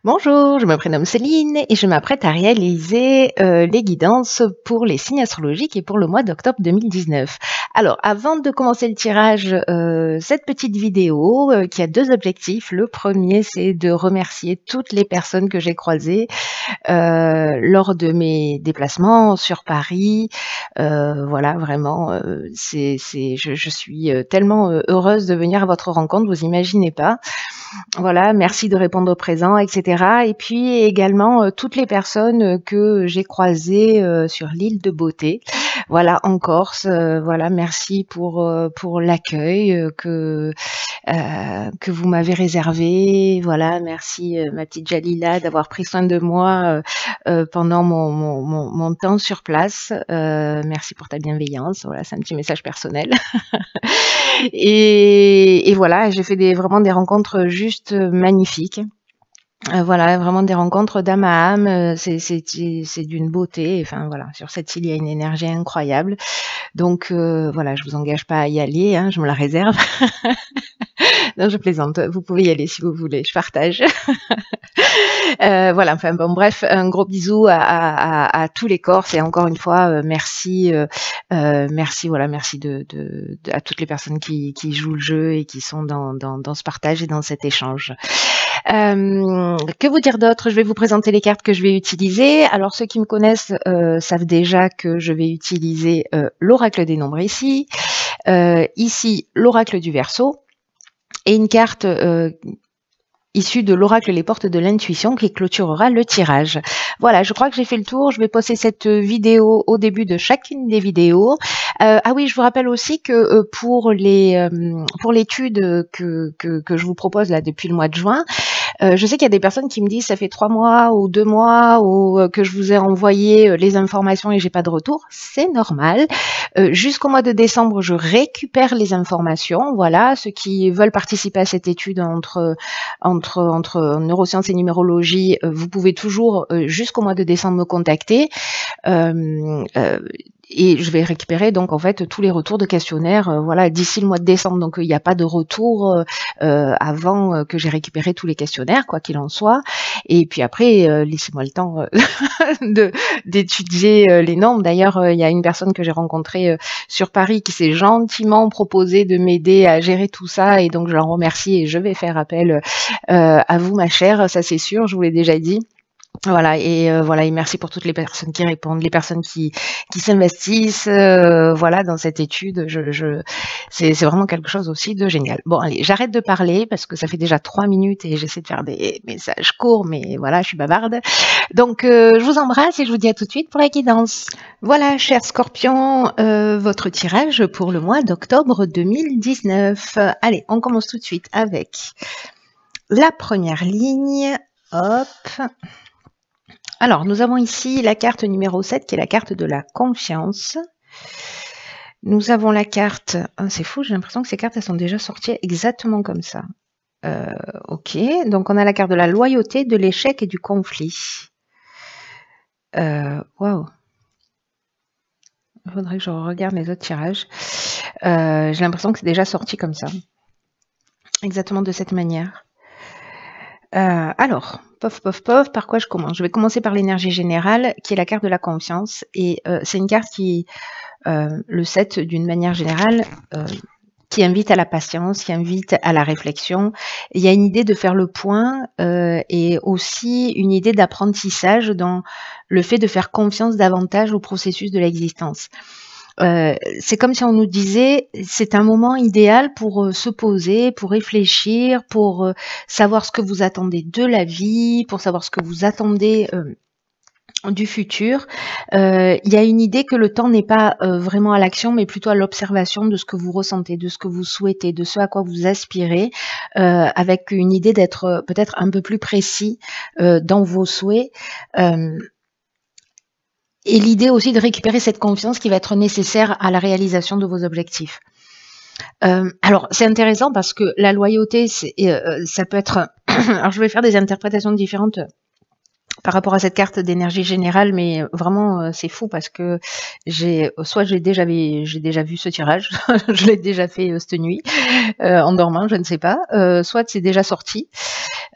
Bonjour, je me prénomme Céline et je m'apprête à réaliser les guidances pour les signes astrologiques et pour le mois d'octobre 2019. Alors, avant de commencer le tirage, cette petite vidéo qui a deux objectifs. Le premier, c'est de remercier toutes les personnes que j'ai croisées lors de mes déplacements sur Paris. Voilà, vraiment, je suis tellement heureuse de venir à votre rencontre, vous imaginez pas. Voilà, merci de répondre au présent, etc. Et puis également toutes les personnes que j'ai croisées sur l'île de Beauté, voilà, en Corse. Voilà, merci pour l'accueil que vous m'avez réservé. Voilà, merci ma petite Jalila d'avoir pris soin de moi pendant mon temps sur place. Merci pour ta bienveillance. Voilà, c'est un petit message personnel. Et voilà, j'ai fait vraiment des rencontres juste magnifiques. Voilà, vraiment des rencontres d'âme à âme. C'est d'une beauté. Enfin voilà, sur cette île, il y a une énergie incroyable. Donc voilà, je vous engage pas à y aller, hein, je me la réserve. Non, je plaisante. Vous pouvez y aller si vous voulez. Je partage. Voilà, enfin bon, bref, un gros bisou à tous les Corses et encore une fois, merci, voilà, merci à toutes les personnes qui jouent le jeu et qui sont dans ce partage et dans cet échange. Que vous dire d'autre? Je vais vous présenter les cartes que je vais utiliser. Alors, ceux qui me connaissent savent déjà que je vais utiliser l'oracle des nombres ici, l'oracle du Verseau, et une carte issue de l'oracle Les Portes de l'Intuition qui clôturera le tirage. Voilà, je crois que j'ai fait le tour. Je vais poster cette vidéo au début de chacune des vidéos. Ah oui, je vous rappelle aussi que pour l'étude que je vous propose là depuis le mois de juin, je sais qu'il y a des personnes qui me disent ça fait 3 mois ou 2 mois ou que je vous ai envoyé les informations et j'ai pas de retour. C'est normal. Jusqu'au mois de décembre, je récupère les informations. Voilà, ceux qui veulent participer à cette étude entre neurosciences et numérologie, vous pouvez toujours jusqu'au mois de décembre me contacter. Et je vais récupérer donc en fait tous les retours de questionnaires voilà, d'ici le mois de décembre. Donc il n'y a pas de retour avant que j'ai récupéré tous les questionnaires, quoi qu'il en soit. Et puis après, laissez-moi le temps d'étudier les nombres. D'ailleurs, il y a une personne que j'ai rencontrée sur Paris qui s'est gentiment proposé de m'aider à gérer tout ça. Et donc je l'en remercie et je vais faire appel à vous, ma chère, ça c'est sûr, je vous l'ai déjà dit. Voilà, et voilà, et merci pour toutes les personnes qui répondent, les personnes qui s'investissent voilà, dans cette étude. C'est vraiment quelque chose aussi de génial. Bon, allez, j'arrête de parler parce que ça fait déjà 3 minutes et j'essaie de faire des messages courts, mais voilà, je suis bavarde. Donc, je vous embrasse et je vous dis à tout de suite pour la guidance. Voilà, chers scorpions, votre tirage pour le mois d'octobre 2019. Allez, on commence tout de suite avec la première ligne. Hop. Alors, nous avons ici la carte numéro 7, qui est la carte de la confiance. Nous avons la carte... Oh, c'est fou, j'ai l'impression que ces cartes, elles sont déjà sorties exactement comme ça. Ok, donc on a la carte de la loyauté, de l'échec et du conflit. Waouh. Il faudrait que je regarde les autres tirages. J'ai l'impression que c'est déjà sorti comme ça. Exactement de cette manière. Alors, pof, par quoi je commence? Je vais commencer par l'énergie générale, qui est la carte de la confiance. Et c'est une carte qui, le 7, d'une manière générale, qui invite à la patience, qui invite à la réflexion. Il y a une idée de faire le point et aussi une idée d'apprentissage dans le fait de faire confiance davantage au processus de l'existence. C'est comme si on nous disait c'est un moment idéal pour se poser, pour réfléchir, pour savoir ce que vous attendez de la vie, pour savoir ce que vous attendez du futur. Il y a une idée que le temps n'est pas vraiment à l'action, mais plutôt à l'observation de ce que vous ressentez, de ce que vous souhaitez, de ce à quoi vous aspirez, avec une idée d'être peut-être un peu plus précis dans vos souhaits. Et l'idée aussi de récupérer cette confiance qui va être nécessaire à la réalisation de vos objectifs. Alors, c'est intéressant parce que la loyauté, ça peut être... Alors, je vais faire des interprétations différentes par rapport à cette carte d'énergie générale, mais vraiment, c'est fou parce que soit j'ai déjà vu ce tirage, je l'ai déjà fait cette nuit, en dormant, je ne sais pas, soit c'est déjà sorti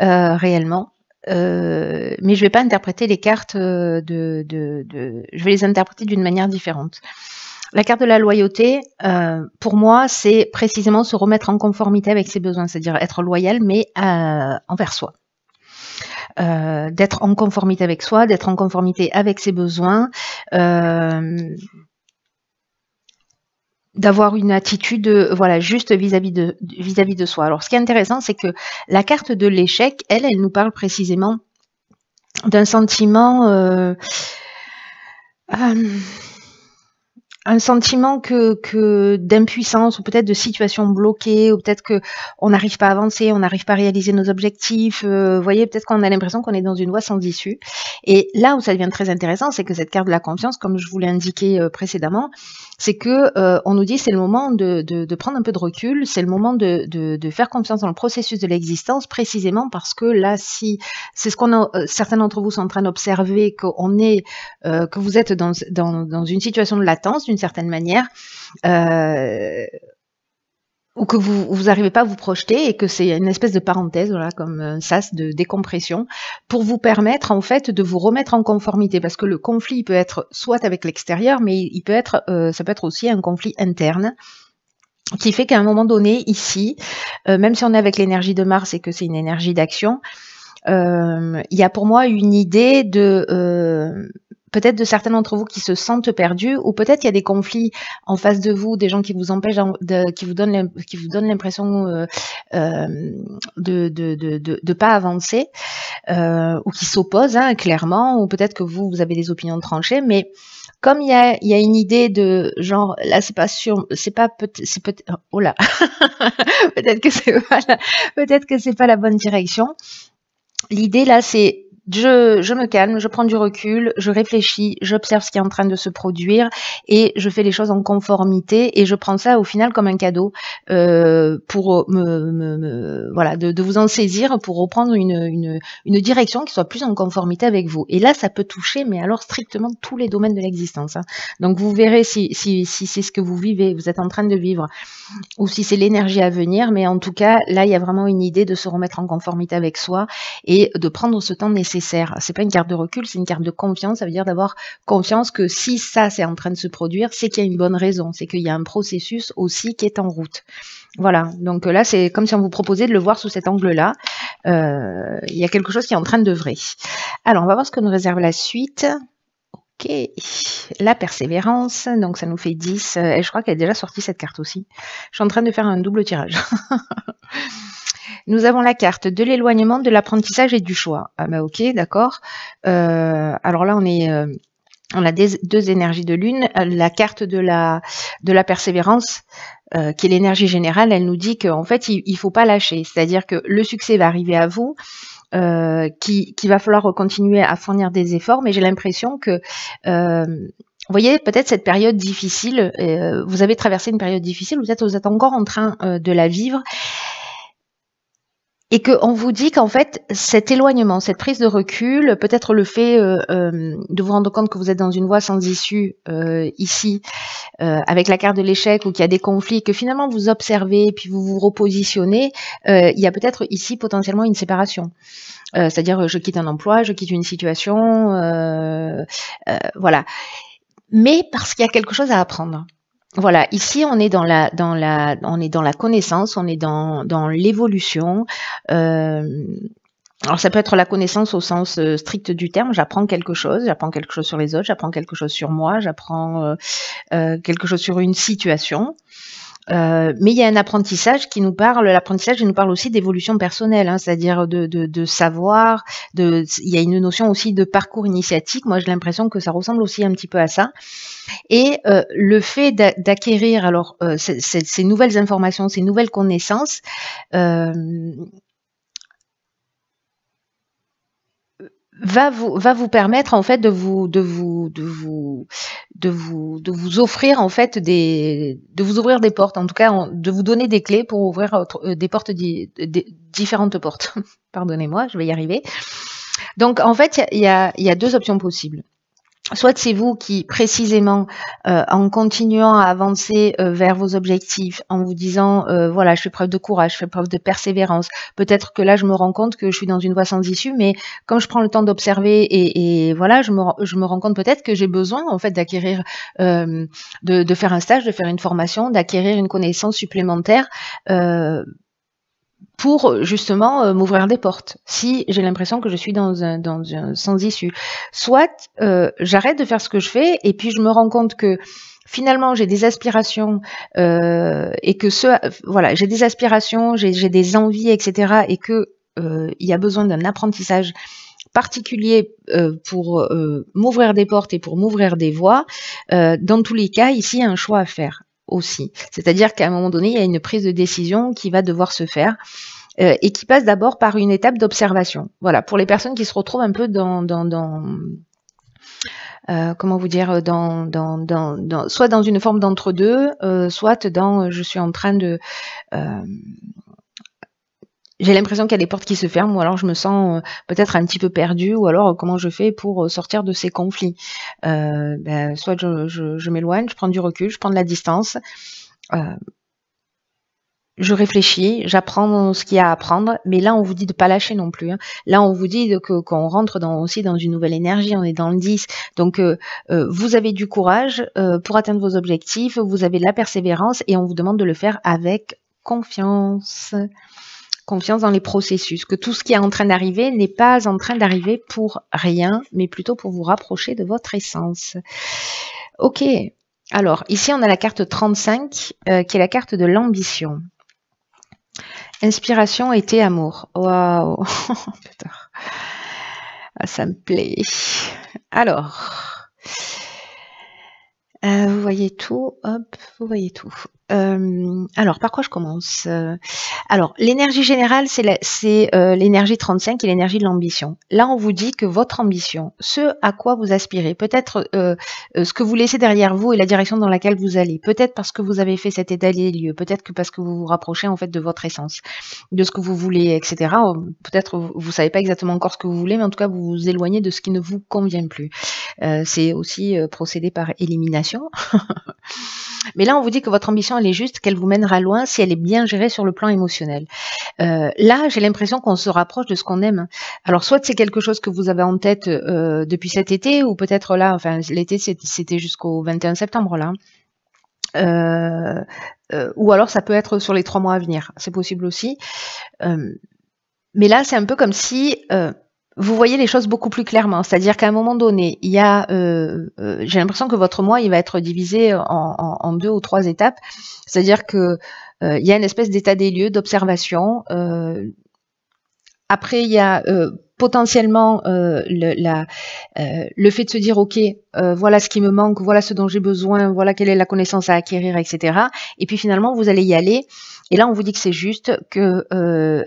réellement. mais je vais pas interpréter les cartes je vais les interpréter d'une manière différente. La carte de la loyauté, pour moi, c'est précisément se remettre en conformité avec ses besoins, c'est-à-dire être loyal, mais envers soi. D'être en conformité avec soi, d'être en conformité avec ses besoins, d'avoir une attitude voilà, juste vis-à-vis de soi. Alors, ce qui est intéressant, c'est que la carte de l'échec, elle nous parle précisément d'un sentiment un sentiment d'impuissance ou peut-être de situation bloquée ou peut-être que on n'arrive pas à avancer, on n'arrive pas à réaliser nos objectifs. Vous voyez, peut-être qu'on a l'impression qu'on est dans une voie sans issue. Et là où ça devient très intéressant, c'est que cette carte de la confiance, comme je vous l'ai indiqué précédemment, c'est que on nous dit c'est le moment de prendre un peu de recul, c'est le moment de faire confiance dans le processus de l'existence, précisément parce que là, si c'est ce qu'on certains d'entre vous sont en train d'observer, que vous êtes dans une situation de latence d'une certaine manière, ou que vous n'arrivez pas à vous projeter et que c'est une espèce de parenthèse, voilà, comme un sas de décompression, pour vous permettre en fait de vous remettre en conformité, parce que le conflit il peut être soit avec l'extérieur, mais il peut être, ça peut être aussi un conflit interne, qui fait qu'à un moment donné, ici, même si on est avec l'énergie de Mars et que c'est une énergie d'action, il y a pour moi une idée de peut-être de certains d'entre vous qui se sentent perdus, ou peut-être il y a des conflits en face de vous, des gens qui vous empêchent, qui vous donnent l'impression de pas avancer, ou qui s'opposent clairement, ou peut-être que vous avez des opinions tranchées, mais comme il y a une idée de genre là c'est pas sûr, c'est peut-être oh là peut-être que c'est pas la bonne direction. L'idée là, c'est je me calme, je prends du recul, je réfléchis, j'observe ce qui est en train de se produire et je fais les choses en conformité et je prends ça au final comme un cadeau pour voilà, de vous en saisir pour reprendre une direction qui soit plus en conformité avec vous. Et là, ça peut toucher, mais alors strictement tous les domaines de l'existence. Donc vous verrez si c'est ce que vous vivez, vous êtes en train de vivre, ou si c'est l'énergie à venir, mais en tout cas, là, il y a vraiment une idée de se remettre en conformité avec soi et de prendre ce temps nécessaire. C'est pas une carte de recul, c'est une carte de confiance. Ça veut dire d'avoir confiance que si ça, c'est en train de se produire, c'est qu'il y a une bonne raison, c'est qu'il y a un processus aussi qui est en route. Voilà, donc là, c'est comme si on vous proposait de le voir sous cet angle-là. Il y a quelque chose qui est en train d'œuvrer. Alors, on va voir ce que nous réserve la suite. Ok, la persévérance, donc ça nous fait 10, et je crois qu'elle est déjà sortie cette carte aussi. Je suis en train de faire un double tirage. Nous avons la carte de l'éloignement, de l'apprentissage et du choix. Ah bah ok, d'accord. Alors là, on a deux énergies de lune. La carte de la persévérance, qui est l'énergie générale, elle nous dit qu'en fait, il faut pas lâcher. C'est-à-dire que le succès va arriver à vous, qu'il va falloir continuer à fournir des efforts, mais j'ai l'impression que vous voyez, peut-être cette période difficile, vous avez traversé une période difficile, vous êtes encore en train de la vivre, et qu'on vous dit qu'en fait, cet éloignement, cette prise de recul, peut-être le fait de vous rendre compte que vous êtes dans une voie sans issue ici, avec la carte de l'échec, ou qu'il y a des conflits, que finalement vous observez, puis vous vous repositionnez, il y a peut-être ici potentiellement une séparation. C'est-à-dire je quitte un emploi, je quitte une situation, voilà. Mais parce qu'il y a quelque chose à apprendre. Voilà, ici on est dans la connaissance, on est dans l'évolution. Alors ça peut être la connaissance au sens strict du terme, j'apprends quelque chose sur les autres, j'apprends quelque chose sur moi, j'apprends quelque chose sur une situation. Mais il y a un apprentissage qui nous parle, l'apprentissage il nous parle aussi d'évolution personnelle, c'est-à-dire de savoir, il y a une notion aussi de parcours initiatique. Moi j'ai l'impression que ça ressemble aussi un petit peu à ça. Et le fait d'acquérir alors ces nouvelles informations, ces nouvelles connaissances, va vous permettre en fait de vous offrir en fait de vous ouvrir des portes, en tout cas de vous donner des clés pour ouvrir des portes, différentes portes. Pardonnez-moi, je vais y arriver. Donc en fait il y a deux options possibles. soit c'est vous qui, précisément, en continuant à avancer vers vos objectifs, en vous disant, voilà, je fais preuve de courage, je fais preuve de persévérance. Peut-être que là, je me rends compte que je suis dans une voie sans issue, mais comme je prends le temps d'observer et voilà, je me rends compte peut-être que j'ai besoin, en fait, d'acquérir, de faire un stage, de faire une formation, d'acquérir une connaissance supplémentaire. Pour justement m'ouvrir des portes, si j'ai l'impression que je suis dans un sans issue. Soit j'arrête de faire ce que je fais et puis je me rends compte que finalement j'ai des aspirations et que voilà, j'ai des aspirations, j'ai des envies, etc. et que il y a besoin d'un apprentissage particulier pour m'ouvrir des portes et pour m'ouvrir des voies. Dans tous les cas, ici, il y a un choix à faire aussi. C'est-à-dire qu'à un moment donné, il y a une prise de décision qui va devoir se faire et qui passe d'abord par une étape d'observation. Voilà, pour les personnes qui se retrouvent un peu comment vous dire, soit dans une forme d'entre-deux, soit dans je suis en train de j'ai l'impression qu'il y a des portes qui se ferment, ou alors je me sens peut-être un petit peu perdue, ou alors comment je fais pour sortir de ces conflits. Soit je m'éloigne, je prends du recul, je prends de la distance, je réfléchis, j'apprends ce qu'il y a à apprendre, mais là on vous dit de pas lâcher non plus. Hein. Là on vous dit qu'on rentre aussi dans une nouvelle énergie, on est dans le 10. Donc vous avez du courage pour atteindre vos objectifs, vous avez de la persévérance et on vous demande de le faire avec confiance. Confiance dans les processus, que tout ce qui est en train d'arriver n'est pas en train d'arriver pour rien, mais plutôt pour vous rapprocher de votre essence. Ok, alors ici on a la carte 35 qui est la carte de l'ambition. Inspiration, été, amour. Waouh, putain, ah, ça me plaît. Alors, vous voyez tout, hop, vous voyez tout. Alors, par quoi je commence? Alors, l'énergie générale, c'est l'énergie 35 et l'énergie de l'ambition. Là, on vous dit que votre ambition, ce à quoi vous aspirez, peut-être ce que vous laissez derrière vous et la direction dans laquelle vous allez, peut-être parce que vous avez fait cet état des lieux, peut-être que parce que vous vous rapprochez en fait de votre essence, de ce que vous voulez, etc. Peut-être vous savez pas exactement encore ce que vous voulez, mais en tout cas, vous vous éloignez de ce qui ne vous convient plus. C'est aussi procéder par élimination. Mais là, on vous dit que votre ambition, elle est juste, qu'elle vous mènera loin si elle est bien gérée sur le plan émotionnel. Là, j'ai l'impression qu'on se rapproche de ce qu'on aime. Alors, soit c'est quelque chose que vous avez en tête depuis cet été, ou peut-être là, enfin, l'été, c'était jusqu'au 21 septembre, là. Ou alors, ça peut être sur les 3 mois à venir. C'est possible aussi. Mais là, c'est un peu comme si... vous voyez les choses beaucoup plus clairement. C'est-à-dire qu'à un moment donné, il y a, j'ai l'impression que votre mois, il va être divisé en 2 ou 3 étapes. C'est-à-dire que il y a une espèce d'état des lieux, d'observation. Après, il y a potentiellement le fait de se dire, OK, voilà ce qui me manque, voilà ce dont j'ai besoin, voilà quelle est la connaissance à acquérir, etc. Et puis finalement, vous allez y aller. Et là, on vous dit que c'est juste, que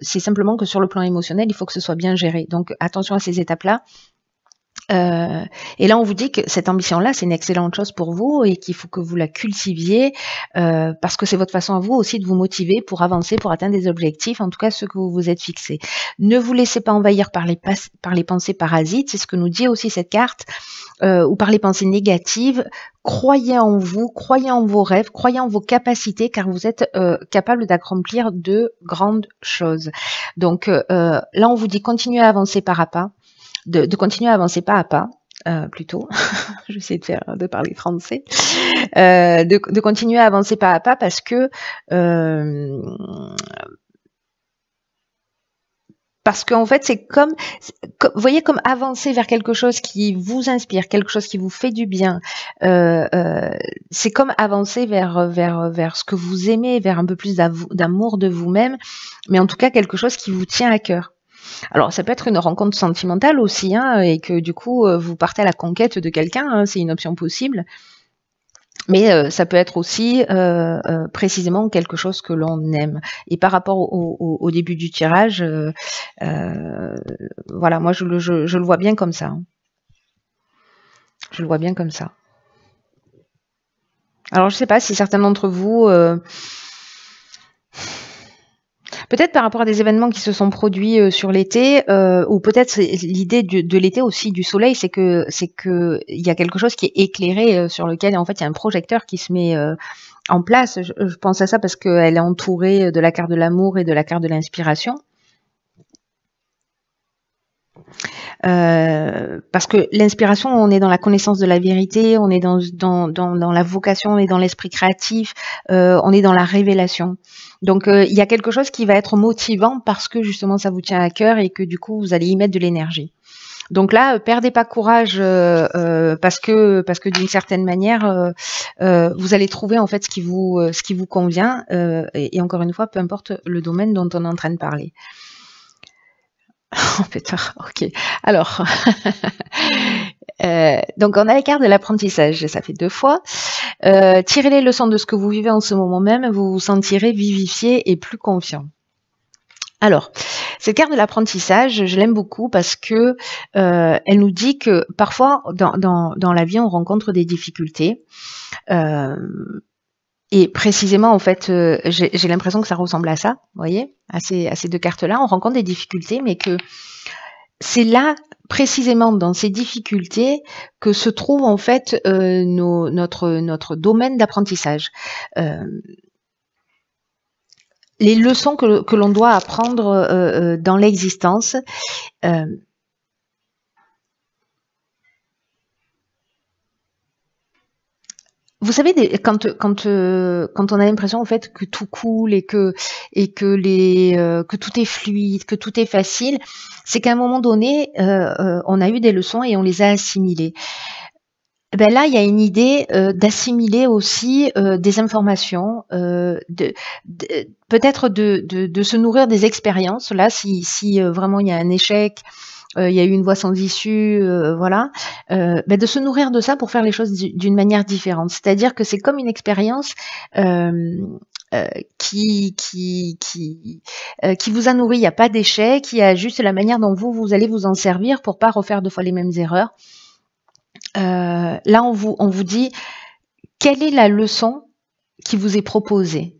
c'est simplement que sur le plan émotionnel, il faut que ce soit bien géré. Donc, attention à ces étapes-là. Et là, on vous dit que cette ambition-là, c'est une excellente chose pour vous et qu'il faut que vous la cultiviez parce que c'est votre façon à vous aussi de vous motiver pour avancer, pour atteindre des objectifs, en tout cas ceux que vous vous êtes fixés. Ne vous laissez pas envahir par les pensées parasites, c'est ce que nous dit aussi cette carte, ou par les pensées négatives. Croyez en vous, croyez en vos rêves, croyez en vos capacités car vous êtes capable d'accomplir de grandes choses. Donc là, on vous dit continuez à avancer pas à pas. De continuer à avancer pas à pas, plutôt. J'essaie de parler français. De continuer à avancer pas à pas parce que en fait, c'est comme, vous voyez, comme avancer vers quelque chose qui vous inspire, quelque chose qui vous fait du bien. C'est comme avancer vers ce que vous aimez, vers un peu plus d'amour de vous-même, mais en tout cas quelque chose qui vous tient à cœur. Alors, ça peut être une rencontre sentimentale aussi, hein, et que du coup, vous partez à la conquête de quelqu'un, hein, c'est une option possible. Mais ça peut être aussi précisément quelque chose que l'on aime. Et par rapport au début du tirage, voilà, moi je le vois bien comme ça. Hein. Je le vois bien comme ça. Alors, je ne sais pas si certains d'entre vous... Peut-être par rapport à des événements qui se sont produits sur l'été, ou peut-être l'idée de l'été aussi, du soleil, c'est que il y a quelque chose qui est éclairé, sur lequel en fait il y a un projecteur qui se met en place. Je pense à ça parce qu'elle est entourée de la carte de l'amour et de la carte de l'inspiration. Parce que l'inspiration, on est dans la connaissance de la vérité, on est dans la vocation, on est dans l'esprit créatif, on est dans la révélation. Donc il y a quelque chose qui va être motivant parce que justement ça vous tient à cœur et que du coup vous allez y mettre de l'énergie. Donc là, perdez pas courage parce que d'une certaine manière, vous allez trouver en fait ce qui vous convient. Et encore une fois, peu importe le domaine dont on est en train de parler. Oh putain, ok. Alors, donc on a la carte de l'apprentissage, ça fait 2 fois. Tirez les leçons de ce que vous vivez en ce moment même, vous vous sentirez vivifié et plus confiant. Alors, cette carte de l'apprentissage, je l'aime beaucoup parce que elle nous dit que parfois dans la vie on rencontre des difficultés. Et précisément, en fait, j'ai l'impression que ça ressemble à ça, vous voyez, à ces 2 cartes-là. On rencontre des difficultés, mais que c'est là, précisément dans ces difficultés, que se trouve en fait notre domaine d'apprentissage. Les leçons que l'on doit apprendre dans l'existence. Vous savez, quand on a l'impression en fait que tout coule et que tout est fluide, que tout est facile, c'est qu'à un moment donné, on a eu des leçons et on les a assimilées. Ben là, il y a une idée d'assimiler aussi des informations, peut-être de se nourrir des expériences. Là, si vraiment il y a un échec, il y a eu une voie sans issue, voilà, de se nourrir de ça pour faire les choses d'une manière différente. C'est-à-dire que c'est comme une expérience qui vous a nourri. Il n'y a pas d'échec, il y a juste la manière dont vous allez vous en servir pour pas refaire 2 fois les mêmes erreurs. Là, on vous dit quelle est la leçon qui vous est proposée.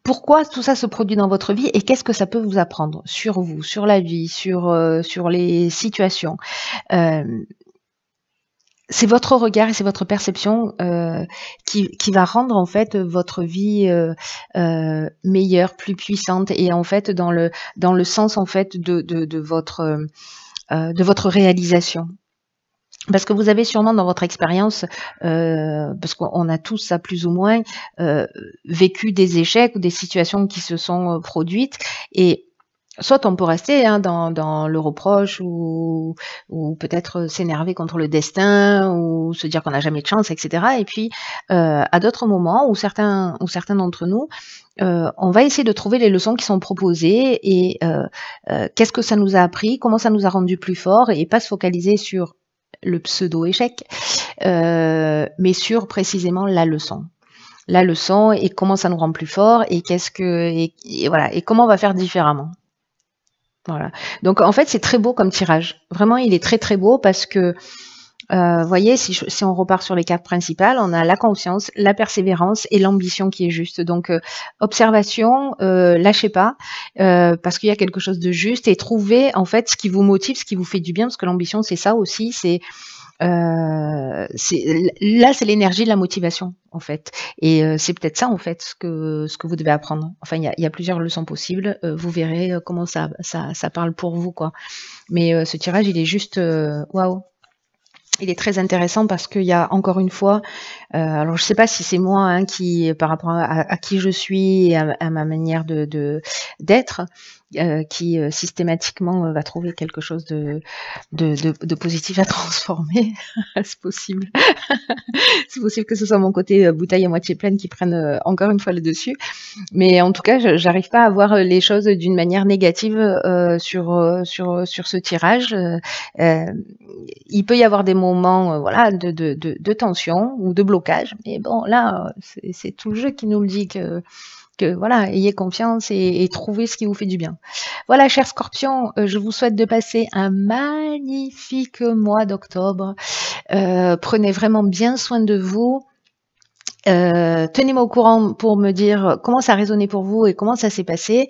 Pourquoi tout ça se produit dans votre vie et qu'est-ce que ça peut vous apprendre sur vous, sur la vie, sur les situations. C'est votre regard et c'est votre perception qui va rendre en fait votre vie meilleure, plus puissante et en fait dans le sens en fait de votre réalisation. Parce que vous avez sûrement dans votre expérience, parce qu'on a tous ça plus ou moins, vécu des échecs ou des situations qui se sont produites et soit on peut rester dans le reproche ou peut-être s'énerver contre le destin ou se dire qu'on n'a jamais de chance, etc. Et puis à d'autres moments où certains d'entre nous, on va essayer de trouver les leçons qui sont proposées et qu'est-ce que ça nous a appris, comment ça nous a rendu plus forts et pas se focaliser sur le pseudo-échec, mais sur précisément la leçon et comment ça nous rend plus fort et voilà et comment on va faire différemment. Voilà. Donc en fait c'est très beau comme tirage. Vraiment il est très très beau parce que voyez si on repart sur les cartes principales, on a la confiance, la persévérance et l'ambition qui est juste. Donc observation, lâchez pas parce qu'il y a quelque chose de juste et trouvez en fait ce qui vous motive, ce qui vous fait du bien parce que l'ambition c'est ça aussi, c'est l'énergie de la motivation en fait et c'est peut-être ça en fait ce que vous devez apprendre. Enfin il y a plusieurs leçons possibles, vous verrez comment ça parle pour vous quoi. Mais ce tirage il est juste waouh. Il est très intéressant parce qu'il y a encore une fois, alors je sais pas si c'est moi qui, par rapport à qui je suis et à ma manière d'être, qui systématiquement va trouver quelque chose de positif à transformer. C'est possible. C'est possible que ce soit mon côté bouteille à moitié pleine qui prenne encore une fois le dessus. Mais en tout cas, j'arrive pas à voir les choses d'une manière négative sur ce tirage. Il peut y avoir des moments voilà, de tension ou de blocage. Mais bon, là, c'est tout le jeu qui nous le dit que voilà, ayez confiance et trouvez ce qui vous fait du bien. Voilà, chers scorpions, je vous souhaite de passer un magnifique mois d'octobre. Prenez vraiment bien soin de vous. Tenez-moi au courant pour me dire comment ça a résonné pour vous et comment ça s'est passé.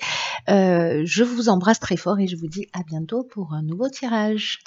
Je vous embrasse très fort et je vous dis à bientôt pour un nouveau tirage.